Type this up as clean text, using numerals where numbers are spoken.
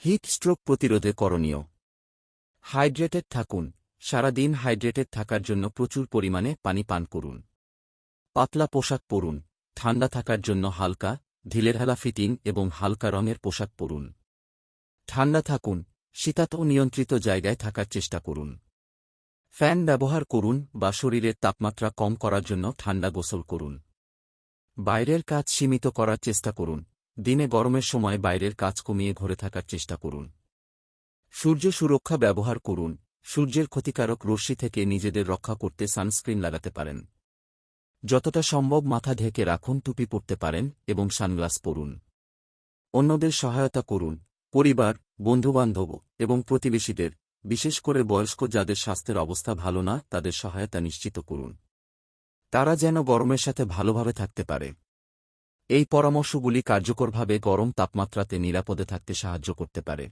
Heat stroke প্রতিরোধে করণীয়। Hydrated থাকুন। সারা দিন হাইড্রেটেড থাকার জন্য প্রচুর পরিমাণে পানি পান করুন। পাতলা পোশাক পরুন। ঠান্ডা থাকার জন্য হালকা, ঢিলেঢালা ফিটিং এবং হালকা রঙের পোশাক পরুন। ঠান্ডা থাকুন। শীতাতপ নিয়ন্ত্রিত জায়গায় থাকার চেষ্টা করুন। ফ্যান ব্যবহার করুন বা শরীরের তাপমাত্রা কম করার জন্য ঠান্ডা গোসল করুন। বাইরের কাজ সীমিত করার চেষ্টা করুন। দিনে গরমের সময় বাইরের কাজ কমিয়ে ঘরে থাকার চেষ্টা করুন। সূর্য সুরক্ষা ব্যবহার করুন। সূর্যের ক্ষতিকারক রশ্মি থেকে নিজেদের রক্ষা করতে সানস্ক্রিন লাগাতে পারেন। যতটা সম্ভব মাথা ঢেকে রাখুন, টুপি পরতে পারেন এবং সানগ্লাস পরুন। অন্যদের সহায়তা করুন। পরিবার, বন্ধুবান্ধব এবং প্রতিবেশীদের, বিশেষ করে বয়স্ক যাদের স্বাস্থ্যের অবস্থা ভালো না, তাদের সহায়তা নিশ্চিত করুন। তারা যেন গরমের সাথে ভালোভাবে থাকতে পারে। এই পরামর্শগুলি কার্যকরভাবে গরম তাপমাত্রাতে নিরাপদে থাকতে সাহায্য করতে পারে।